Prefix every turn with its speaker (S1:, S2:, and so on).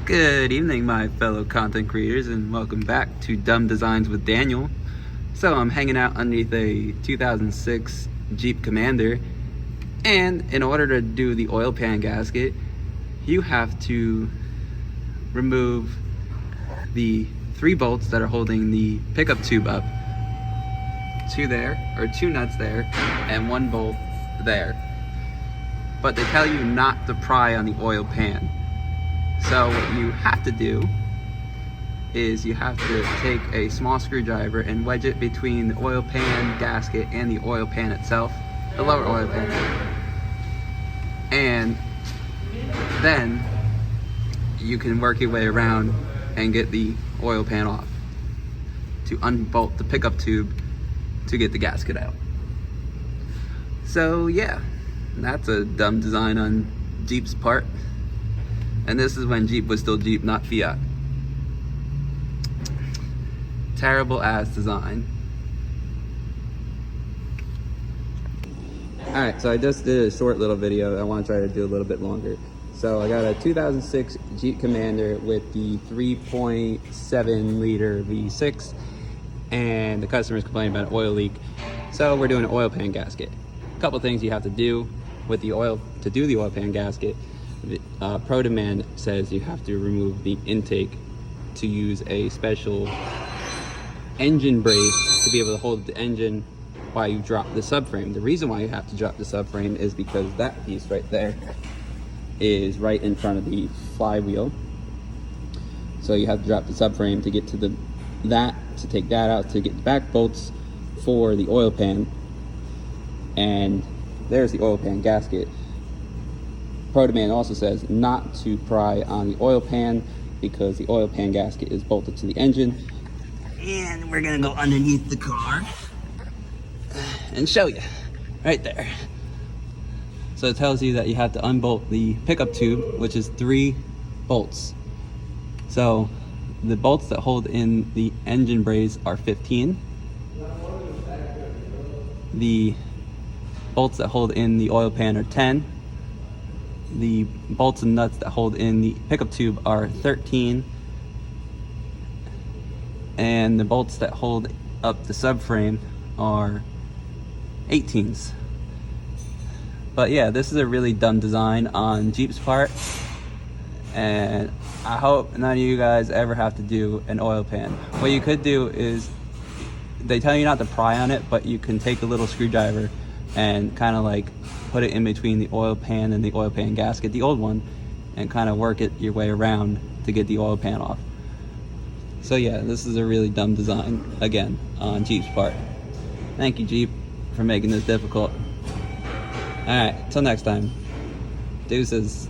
S1: Good evening, my fellow content creators, and welcome back to Dumb Designs with Daniel. So I'm hanging out underneath a 2006 Jeep Commander, and in order to do the oil pan gasket, you have to remove the 3 bolts that are holding the pickup tube up. 2 there, or 2 nuts there, and 1 bolt there. But they tell you not to pry on the oil pan. So what you have to do is you have to take a small screwdriver and wedge it between the oil pan gasket and the oil pan itself, the lower oil pan. And then you can work your way around and get the oil pan off to unbolt the pickup tube to get the gasket out. So yeah, that's a dumb design on Jeep's part. And this is when Jeep was still Jeep, not Fiat. Terrible ass design. Alright, so I just did a short little video. I want to try to do a little bit longer. So I got a 2006 Jeep Commander with the 3.7 liter V6, and the customer's complaining about an oil leak. So we're doing an oil pan gasket. A couple things you have to do with the oil to do the oil pan gasket. Deadman says you have to remove the intake to use a special engine brace to be able to hold the engine while you drop the subframe. The reason why you have to drop the subframe is because that piece right there is right in front of the flywheel. So you have to drop the subframe to get to to take that out, to get the back bolts for the oil pan. And there's the oil pan gasket. Deadman also says not to pry on the oil pan because the oil pan gasket is bolted to the engine. And we're gonna go underneath the car and show you right there. So it tells you that you have to unbolt the pickup tube, which is 3 bolts. So the bolts that hold in the engine brace are 15. The bolts that hold in the oil pan are 10. The bolts and nuts that hold in the pickup tube are 13. And the bolts that hold up the subframe are 18s. But yeah, this is a really dumb design on Jeep's part, and I hope none of you guys ever have to do an oil pan. What you could do is, they tell you not to pry on it, but you can take a little screwdriver and kind of like put it in between the oil pan and the oil pan gasket, the old one, and kind of work it your way around to get the oil pan off. So yeah, this is a really dumb design, again, on Jeep's part. Thank you, Jeep, for making this difficult. Alright, till next time. Deuces.